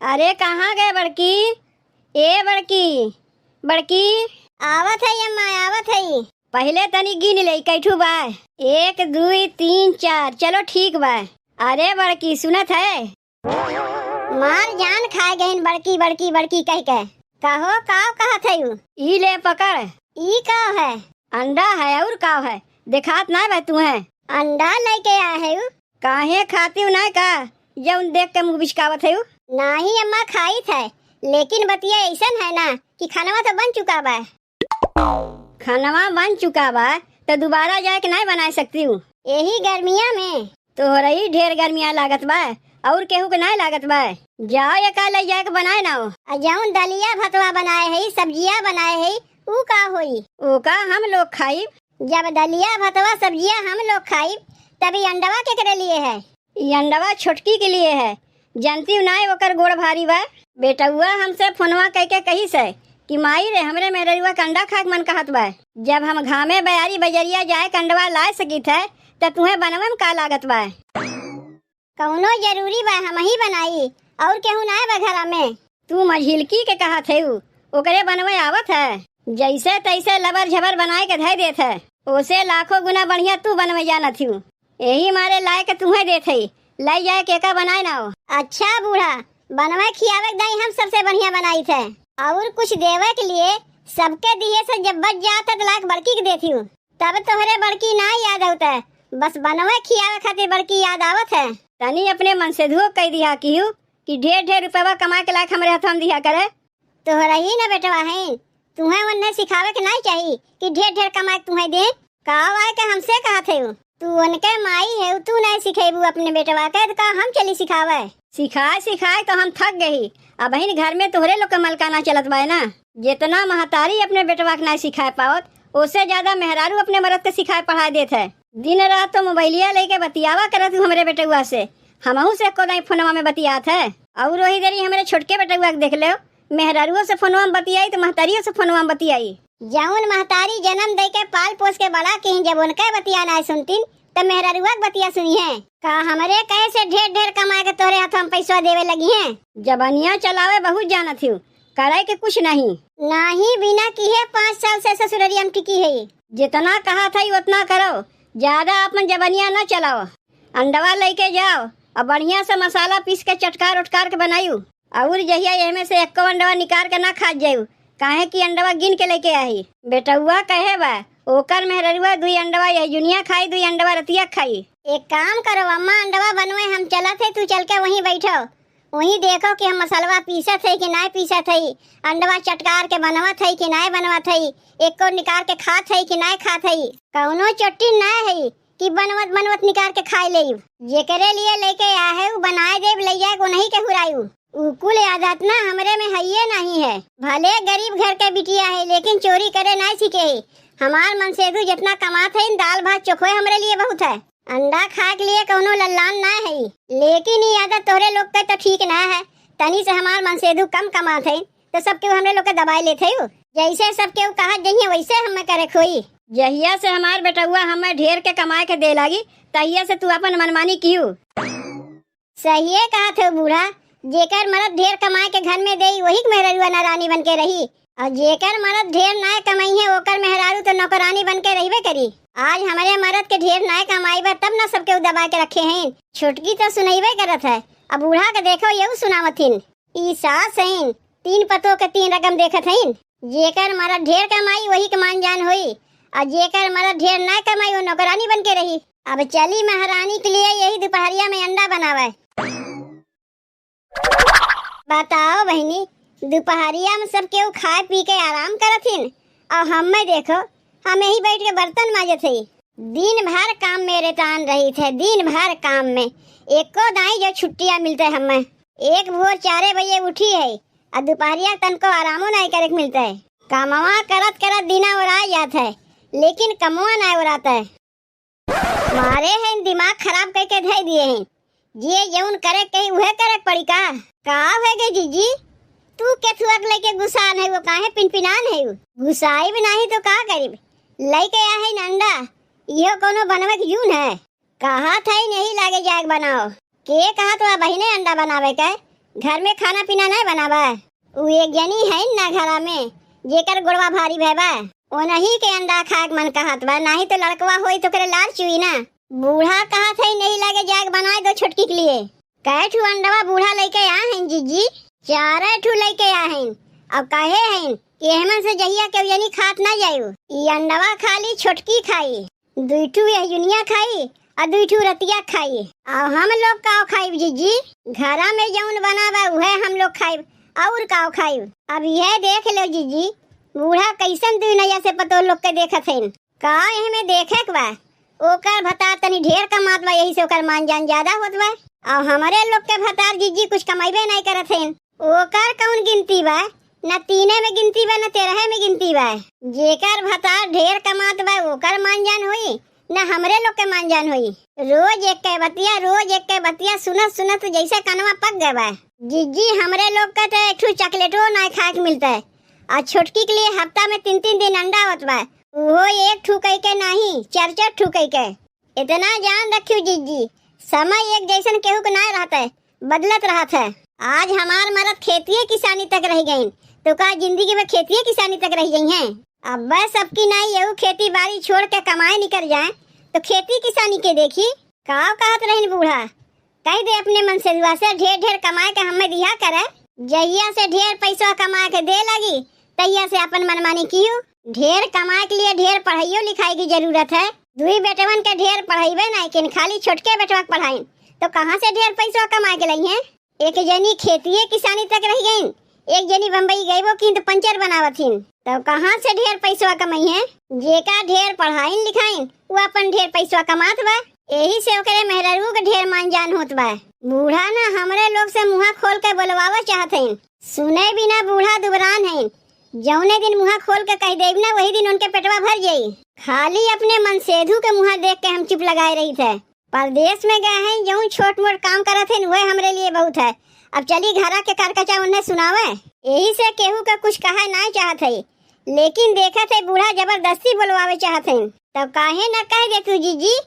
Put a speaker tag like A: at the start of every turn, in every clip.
A: अरे कहाँ गए बड़की? ए बड़की, बड़की।
B: आवत है अम्मा, आवत है।
A: पहले तनी गिन ले कैठू बा। 1 2 3 4। चलो ठीक बा। अरे बड़की सुनत है?
B: मार जान खाए गईन बड़की बड़की बड़की कह के। कहो काव कहत है यू?
A: ई ले पकड़।
B: ई काव है?
A: अंडा है और काव है? दिखात ना बा तुम्हें?
B: अंडा लेके आया है यू?
A: काहे खाती हूँ ना का जौन देख के मुँह बिचकावत है?
B: नहीं अम्मा खाई थे, लेकिन बतिया ऐसन है ना कि खानवा तो बन चुका बा।
A: खानवा बन चुका बा तो दोबारा जाके नहीं बना सकती हूँ।
B: यही गर्मिया में
A: तो हो रही ढेर गर्मियाँ लागत बा और केहू के नहीं लागत बा। जाओ ये का ले जाके बनाए ना हो।
B: जौन दलिया भतवा बनाए है, सब्जिया बनाए है, ऊ का होई?
A: वो का हम लोग खाई।
B: जब दलिया भतवा सब्जिया हम लोग खाई तभी अंडवा केकरे लिए है?
A: ये अंडवा छोटकी के लिए है। जानती हूँ ना ओकर गोड़ भारी बा। बेटुआ हमसे फोनवा कह के कही से कि माई रे हमरे मेहरुआ के अंडा खा के मन कहत बा। जब हम घामे बयारी बजरिया जाए कंडवा ला सकी थे तो तुम्हें बनवे में का लागत बा?
B: कौनो जरूरी बा हम ही बनाई और केहू ना बा घरा में?
A: तू मझिलकी के कहा थे ओकरे बनवे आवत है। जैसे तैसे लबर झबर बनाए के धै देत है, ओसे लाखों गुना बढ़िया तू बनवे जाना थी। यही मारे लाए के तुम्हें देत है लाई जाए के का बनाए ना हो।
B: अच्छा बूढ़ा, बनवे खियावे दाई हम सबसे बढ़िया बनाई थे और कुछ देवे के लिए सबके दिए से जब बच जाता तो लाख बड़की के देती हूँ। तब तोहरे बड़की ना याद होता है, बस बनवे खियावे खातिर बड़की याद आवत है।
A: तनी अपने मन से धो कह दिया कि ढेर ढेर रुपया कमा के लायक हमारे हाथ दिया करे।
B: तोहरा ही ना बेटवा है, तुम्हें उन्हें सिखावे के नहीं चाहिए कि ढेर ढेर कमा के तुम्हें दे। कहा आए के हमसे कहा थे तू उनके माई है, तू नहीं सिखेबू अपने बेटवा के तो का हम चली सिखावे?
A: सिखाए सिखाए तो हम थक गई। अब बहन घर में तोहरे लोग के मलकाना चलत बा ना। जितना महतारी अपने बेटवा के नहीं सिखाए पावत उससे ज्यादा मेहरारू अपने मर्द के सिखाए पढ़ाए देते है। दिन रात तो मोबाइलिया लेके बतियावा करत हूँ हमरे बेटुआ से। हमहू से को नहीं फोनवा में बतियात है और वही देरी हमारे छोटके बेटुआ के देख लो मेहरारुओं से फोनवा में बतियाई तो महतारियों से फोनवा में बतियाई।
B: जौन महतारी जन्म दे के पाल पोस के बड़ा की जब उनके बतिया ना सुनतीन तो मेहरारुआ के बतिया सुनी है। का हमारे कैसे ढेर ढेर कमा के तोरे हाथ में पैसा देवे लगी है?
A: जबानिया चलावे बहुत जाना थी, करे के कुछ नहीं।
B: नहीं बिना किए 5 साल से ससुररिया में टिकी है।
A: जितना कहा था उतना करो, ज्यादा अपन जबानिया न चलाओ। अंडवा लेके जाओ और बढ़िया से मसाला पीस के चटकार उटकार के बनायू और जहिया एमे से 1 अंडवा निकाल के ना खा जायू, काहे कि अंडवा गिन के लेके आई। बेटुआ कहे बा ओकर मेहरुआ 2 अंडवा यही जुनिया खाई 2 अंडवा रतिया खाई।
B: एक काम करो अम्मा, अंडवा बनवे हम चला थे, तू चल के वहीं बैठो, वहीं देखो कि हम मसलवा पीसा थे कि नहीं पीसा थे, अंडवा चटकार के बनवा थे कि नहीं बनवा थे, एक को निकाल के खा थे कि नहीं खा थे। कौनो चोटी ना है कि बनवत बनवत निकाल के खाई ले। जेकरे लिए लेके आए है वो बनाए देव ले जाए को नहीं के हुरायू। उकुल आदत ना हमरे में है ये नहीं है। भले गरीब घर के बिटिया है लेकिन चोरी करे नहीं सीखे है। हमार मन से तू जितना कमात है दाल भात चोखोए हमरे लिए बहुत है। अंडा खा के लिए कौनो लल्लान ना है, लेकिन ये आदत तोरे लोग के तो ठीक ना है। तनी से हमार मन से कम कमात है तो सब केहू हमरे लोग के दबाई लेते है। जैसे सब केहू कहा जइए वैसे हमें करे खोई।
A: जहिया से हमार बेटुआ हमें ढेर के कमाए के दे लागी तहिया से तू अपन मनमानी क्यों?
B: सही है कहा थे बूढ़ा, जेकर मर्द ढेर कमाए के घर में दे वही मेहरुआ नारानी बन के रही, और जेकर मर्द ढेर ना कमाई है ओकर मेहरारू तो नौकरानी बन के रहीबे करी। आज हमारे मर्द के ढेर ना कमाई बा तब ना सबके दबा के रखे हैं। छोटकी तो सुनाईबे करत है, अब बूढ़ा के देखो यू सुनावथिन। ई सास हैं 3 पतों के 3 रकम देखत हैं। जेकर मर्द ढेर कमाई वही के मान जान होई, और जेकर मर्द ढेर ना कमाई वो नौकरानी बन के रही। अब चली महारानी के लिए यही दोपहरिया में अंडा बनावे। बताओ बहनी, दोपहरिया में सब केहू खाए पी के आराम करथिन और हमें देखो हम यही बैठ के बर्तन माजे थे। दिन भर काम मेरे तान रही थे, दिन भर काम में एको दाई जो छुट्टियां मिलते हमें। एक भोर 4 बजे उठी है और दोपहरिया तन को आरामो नहीं करे मिलता है। कामवा करत करत दिना उड़ा जाता है लेकिन कमवा नहीं उड़ाता है। मारे हैं दिमाग खराब करके धै दिए हैं, ये जौन करे कहीं वह करे पड़ी का है गे जीजी? तू केथुआक लेके गुस्सान है वो काहे पिनपिनान है? गुस्साई भी नहीं तो का करीब लेके आ है अंडा, यो कोनो बनवे के जून है। कहा था नहीं लागे जाए बनाओ के कहा तो बहिने अंडा बनावे के घर में खाना पीना नहीं बनावा। उ एक जनी है ना घरा में जेकर गोड़वा भारी भैबा, ओ नहीं के अंडा खाए के मन कहत बा, नहीं तो लड़कवा होई तो करे लाल चुई ना। बूढ़ा कहत है नहीं लगे जाग बनाए दो छोटकी के लिए। कै ठू अंडवा बूढ़ा लेके आ हैं जीजी? 4 ठू लेके आ हैं। अब कहे हैं कि एहमन से जहिया के जनी खात ना जायु। ई अंडवा खाली छोटकी खाई, 2 ठू युनिया खाई और 2 ठू रतिया खाई। और हम लोग काव खाई जीजी? घरा में जौन बनावा उहे हम लोग खाई और काव खाई। अब यह देख लो जीजी, बूढ़ा कैसन दुनिया से पतो लोग के देखत हैं। का एहमे देखे के बा? ओकर भतार तनी ढेर कमात बा, यही से ओकर मान जान ज्यादा होत बा। और हमारे लोग के भतार जीजी कुछ कमाइबे नहीं करत हैं। ओकर कौन गिनती बा? न 3 में गिनती बा न 13 में गिनती बा। जेकर भतार ढेर कमात बा ओकर मान जान होई, न हमरे लोग के मान जान होई। रोज एक के बतिया सुनत सुनत जैसे कनवा पक गए बा। जीजी हमरे लोग का तो एक ठू चॉकलेटो नहीं खाए के मिलता है। और छोटकी के लिए हफ्ता में 3 दिन अंडा होत बा, वो 1 ठू कई के नहीं 4 ठू कई के। इतना जान रखियो जीजी, समय एक जैसन केहू के नहीं रहता है, बदलत रहत है। आज हमार मरद खेती किसानी तक रह गई, तो का जिंदगी में खेती किसानी तक रह गई हैं। अब बस सबकी नहीं यू खेती बाड़ी छोड़ के कमाए निकल जाए तो खेती किसानी के देखी। काव कहत रही बूढ़ा, कह दे अपने मन से ढेर ढेर कमाए के हमें दिया करे। जहिया से ढेर पैसा कमा के दे लगी तहिया से अपन मनमानी कियो। ढेर कमाए के लिए ढेर पढ़ाइयो लिखाई की जरूरत है। 2 बेटवन के ढेर पढ़ाईबे नहीं किन खाली छोटके बेटवा के पढ़ाई तो कहाँ से ढेर पैसा कमा के लाई है। एक जनी खेती किसानी तक रह गई, एक जनी बम्बई गई वो की तो पंचर बनावथिन, तो कहाँ से ढेर पैसा कमाई है। जेका ढेर पढ़ाई लिखाई वो अपन ढेर पैसा कमात बा, यही से ओकरे मेहरारू के ढेर मान जान होत बा। बूढ़ा ना हमरे लोग से मुँह खोल के बोलवावा चाहत हैं, सुने बिना बूढ़ा दुबरान है। जौने दिन मुँह खोल के कह देब ना वही दिन उनके पेटवा भर जाई। खाली अपने मन सेधु के मुँह देख के हम चुप लगाए रही थे। परदेश में गए हैं, जौन छोट मोट काम करत हैं वह हमरे लिए बहुत है। अब चली घरा के करकचा उन्हें सुनावे, यही से केहू का कुछ कहा नहीं चाहत है। लेकिन देखा थे बूढ़ा जबरदस्ती बोलवावे चाहत हैं, तब काहे न कह दे तू जीजी।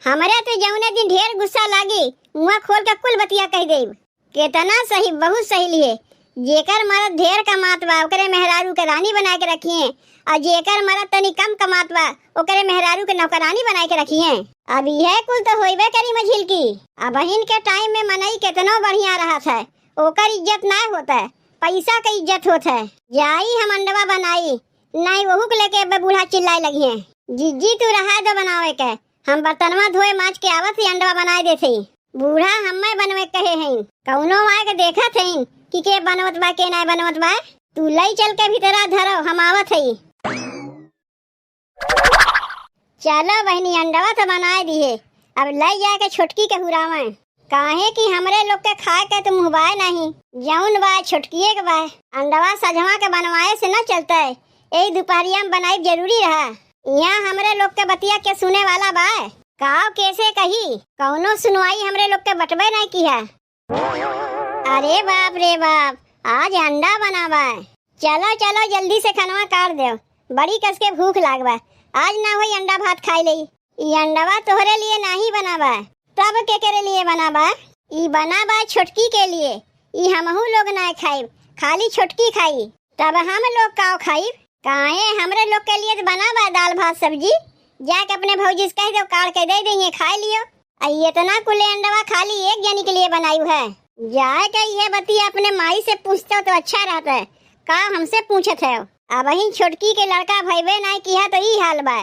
B: हमारे तो जौने दिन ढेर गुस्सा लागी मुँह खोल के कुल बतिया कह देब। कितना सही, बहुत सही लिए। जेकर मरद ढेर कमात बा ओकरे मेहरारू के रानी बना के रखिए, और जेकर मरद तनी कम कमात बा ओकरे मेहरारू के नौकरानी बना के रखिए। अब यह कुल तो होइबे करी मझिल की। अब बहिन के टाइम में मनई कितना बढ़िया रहा था, ओकर इज्जत ना होता है, पैसा का इज्जत होता है। जाई हम अंडवा बनाई नहीं वहू के लेके अब बूढ़ा चिल्लाए लगी है। जीजी तू रहा दो बनावे के, हम बर्तनवा धोए माज के आवत ही अंडवा बनाए देते। बूढ़ा हमें बनवे कहे हैं, कौनो आए के देखा थे कि के बनवत बा के नहीं बनवत बा। तू लई चल के भीतरा धरो, हम आवत है। चलो बहनी अंडवा तो बनाए दिए, अब लई जाए के छोटकी के हुरावे। काहे कि हमरे लोग के खाए के तो मुहबाए नहीं, जौन बा छोटकिए के बा। अंडवा सजवा के बनवाए से न चलता है, यही दोपहरिया में बनाई जरूरी रहा। यहाँ हमरे लोग के बतिया के सुने वाला बा, काव कैसे कही, कौनो सुनवाई हमरे लोग के बटबे नहीं की है। अरे बाप रे बाप, आज अंडा बनावा। चलो चलो जल्दी से खनवा काट दो, बड़ी कस के भूख लागबा। आज ना होई अंडा भात खाई लई। ई अंडवा तोहरे लिए नहीं बनावा, तब के करे लिए बनावा? ई बनावा छोटकी के लिए। ई हमहू लोग ना खाई, खाली छोटकी खाई, तब हम लोग काव खाई। काहे हमरे लोग के लिए तो बनावा दाल भात सब्जी। जाके अपने भौजी से कह दो काट के दे देंगे, खा लियो। ये इतना कुले अंडवा खाली एक जनी के लिए बनाई है। जाए के ये बतिया अपने माई से पूछते हो तो अच्छा रहता है, का हमसे पूछत है। अब ही छोटकी के लड़का भईबे नहीं किया तो ई हाल बा।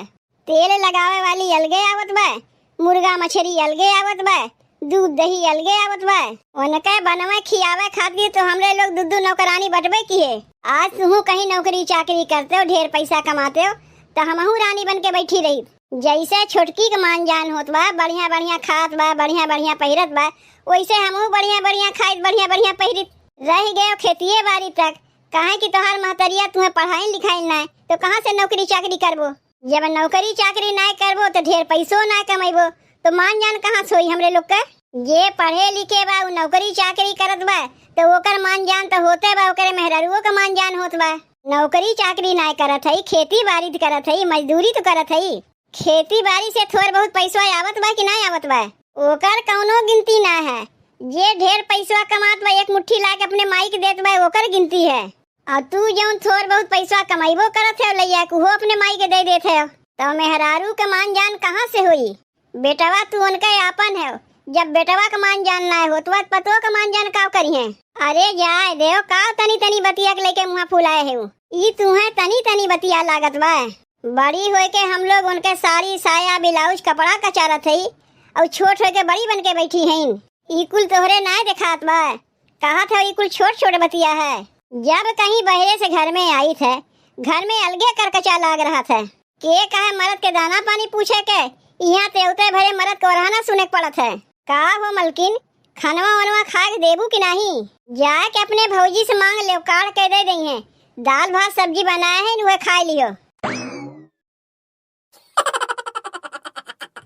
B: तेल लगावे वाली अलगे आवत बा, मुर्गा मछली अलगे आवत बा, दूध दही अलगे आवत बा। उनके बनवे खियावे खातिर तो हमरे लोग 2 नौकरानी बटबे किए। आज तुम कहीं नौकरी चाकरी करते हो, ढेर पैसा कमाते हो, तो हमहू रानी बन के बैठी रही। जैसे छोटकी के मान जान होत बा, बढ़िया बढ़िया खात बा, बढ़िया बढ़िया पहिरत बा, वैसे हमहू बढ़िया बढ़िया खाइत बढ़िया बढ़िया पहिरित रह गए खेतिए बाड़ी तक। काहे कि तोहार महतरिया तुम्हें पढ़ाई लिखाई ना तो कहाँ से नौकरी चाकरी करबो। जब नौकरी चाकरी ना करबो तो ढेर पैसो ना कमाइबो, तो मान जान कहाँ सोई हमरे लोग का। जे पढ़े लिखे बा उ नौकरी चाकरी करत बा तो ओकर मान जान तो होते बा, ओकरे मेहरारुओ का मान जान होत बा। नौकरी चाकरी ना करत है, खेती बाड़ी करत है, मजदूरी तो करत है। खेती बाड़ी से थोड़ बहुत पैसा आवत बा कि ना आवत बा, ओकर कौनो गिनती ना है। जे ढेर पैसा कमात बा एक मुट्ठी ला के अपने माई के देत बा ओकर गिनती है। और तू जौन थोड़ बहुत पैसा कमाइबो करत है लैया को अपने माई के दे देत है तो मेहरारू का मान जान कहाँ से हुई? बेटवा तू उनका आपन है, जब बेटवा का मान जान ना हो तो पतो का मान जान का करी है? अरे जाए देव का तनी तनी बतिया के लेके मुँह फुलाए है ई तुम्हें तनी तनी बतिया लागत बा। बड़ी होए के हम लोग उनके साड़ी साया ब्लाउज कपड़ा कचारत है और छोट होए के बड़ी बन के बैठी है। ई कुल तोहरे ना दिखात बा, कहा था ई कुल छोट छोट बतिया है। जब कहीं बहरे से घर में आई थे घर में अलगे करकचा लाग रहा था के कहे मर्द के दाना पानी पूछे के यहाँ तेवते भरे मर्द को रहना सुने पड़त है। का हो मलकिन खानवा वनवा खा के देबू की नहीं? जाए के अपने भौजी से मांग ले काट के दे दी है, दाल भात सब्जी बनाए है वह खा लियो।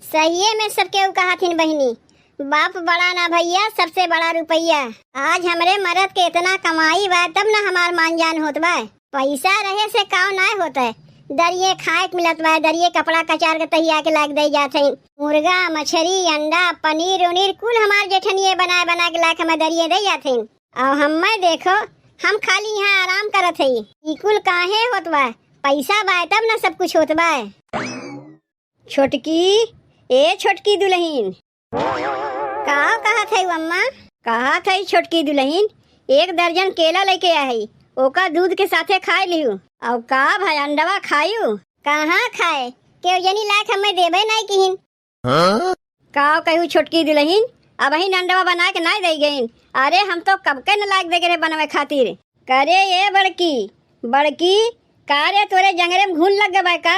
B: सही में सबके कहा थी बहनी बाप बड़ा ना भैया सबसे बड़ा रुपया। आज हमरे मर्द के इतना कमाई बा तब ना हमार मान जान होत बा। पैसा रहे से काव ना होता है, दरिये खाए के मिलत बा, दरिये कपड़ा कचार के तैयार के लाग दे जाते हैं। मुर्गा मछली अंडा पनीर उनीर कुल हमार जेठनिए बनाए बना के लाके हमें दरिये दे जाते हैं। और हमें देखो हम खाली यहाँ आराम करत है। ई कुल काहे होत बा? पैसा बा तब ना सब कुछ होत बा।
A: छोटकी ए छोटकी दुल्हन
B: का कहा थे अम्मा?
A: कहा था छोटकी दुल्हन 1 दर्जन केला लेके आई, ओका दूध के साथे खाए लियो। और का भाई अंडवा खायू?
B: कहाँ खाए के जनी लायक हमें देबे नहीं किहिन।
A: का कहू छोटकी दुल्हन अब ही अंडवा बना के नहीं दे गईन। अरे हम तो कब के न लाग दे गए बनवे खातिर। करे ये बड़की बड़की का रे तोरे जंगरे में घून लग गए
B: का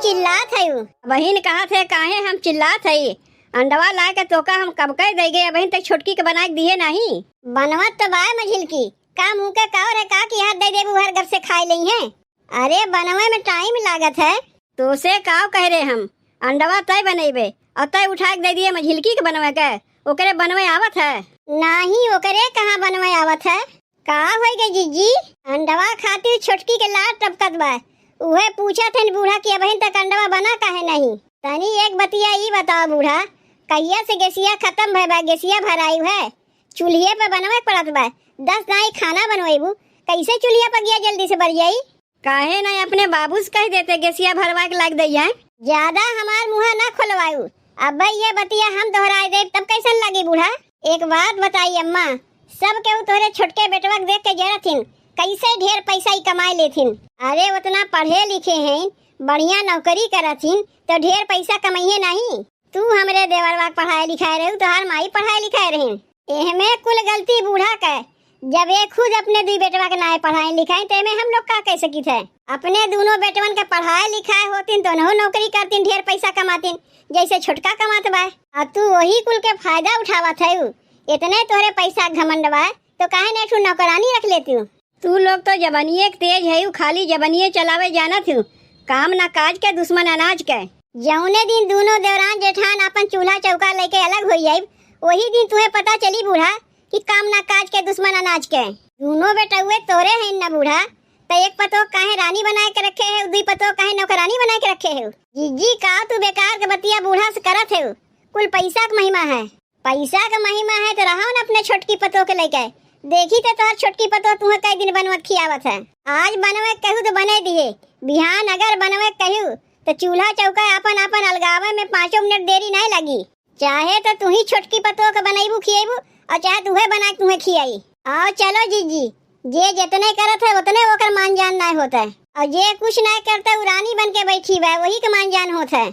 B: चिल्लात है?
A: बहन कहा थे काहे हम चिल्लात है? अंडवा ला के तोका हम कब कह दे गए बहन तक छोटकी के बना के दिए नहीं।
B: बनवत तो बाय मझिल की का मुँह के का रे का की हाथ दे देबू हर घर से खाई ली है। अरे बनवे में टाइम लागत है।
A: तो से का कह रहे हम अंडवा तय बनेबे और तय उठा के दे दिए मझिलकी के बनवे के ओकरे बनवे आवत है?
B: नहीं ओकरे कहाँ बनवे आवत है। का होई गई जीजी अंडवा खातिर छोटकी के लाट टपकत बा, उहे पूछा थे बूढ़ा की बहन तक अंडवा बना काहे नहीं? तनी एक बतिया ई बताओ बूढ़ा कहिया से गैसिया खत्म भय बा? गैसिया भराई है चूल्हे पे बनवे पड़त बा, 10 नाई खाना बनवेबू कैसे चूल्हा पर गया जल्दी से भर जाई?
A: काहे नहीं अपने बाबू से कह देते गैसिया भरवा के लाग दे जाए।
B: ज्यादा हमार मुँह न खोलवायू। अब ये बतिया हम दोहराए दे तब कैसन लगी बूढ़ा? एक बात बताई अम्मा सब केहू तोहरे छोटके बेटवा देख के जरा थिन कैसे ढेर पैसा ही कमाए लेथिन। अरे उतना पढ़े लिखे हैं बढ़िया नौकरी करथिन तो ढेर पैसा कमाइए नहीं। तू हमरे देवरवा पढ़ाए लिखाए रहू तो हर माई पढ़ाए लिखाए रही। एहमे कुल गलती बूढ़ा का जब ये खुद अपने 2 बेटवा के नाए पढ़ाए लिखाए ते में हम लोग का कह सकी थे? अपने दोनों बेटवन के पढ़ाए लिखाए होतिन तो नहो नौकरी करतिन ढेर पैसा कमातिन जैसे छोटका कमात बा। और तू वही कुल के फायदा उठावत है। इतने तोहरे पैसा घमंड बा तो काहे ने तू नौकरानी रख लेती?
A: तू लोग तो जबनिए तेज है, खाली जबनिए चलावे जाना थी, काम ना काज के दुश्मन अनाज के।
B: जौने दिन दोनों देवरान जेठान अपन चूल्हा चौका लेके अलग हो जाये वही दिन तुम्हें पता चली बूढ़ा कि काम ना काज के दुश्मन अनाज के। दोनों बेटा हुए तोरे हैं ना बूढ़ा, तो एक पतो काहे रानी बनाए के रखे है, 2 पतो काहे नौकरानी बनाए के रखे है। जीजी का तू बेकार के बतिया बूढ़ा से करत है। कुल पैसा का महिमा है, पैसा का महिमा है तो रहो ना अपने छोटकी पतो के लेके। देखी तो तोहर छोटकी पतो तुम्हें कई दिन बनवत खियावत है। आज बनवे कहू तो बने दिए, बिहान अगर बनवे कहू तो चूल्हा चौका अपन अपन अलगावे में 5 मिनट देरी नहीं लगी। चाहे तो तू ही छोटकी पतो के बनाईबू खियाबू और चाहे तुहे बना के तुम्हें खियाई। आओ चलो जीजी जे जितने करत है उतने ओकर मान जान नहीं होता है और जे कुछ नहीं करता वो रानी बन के बैठी है वही का मान जान होता है।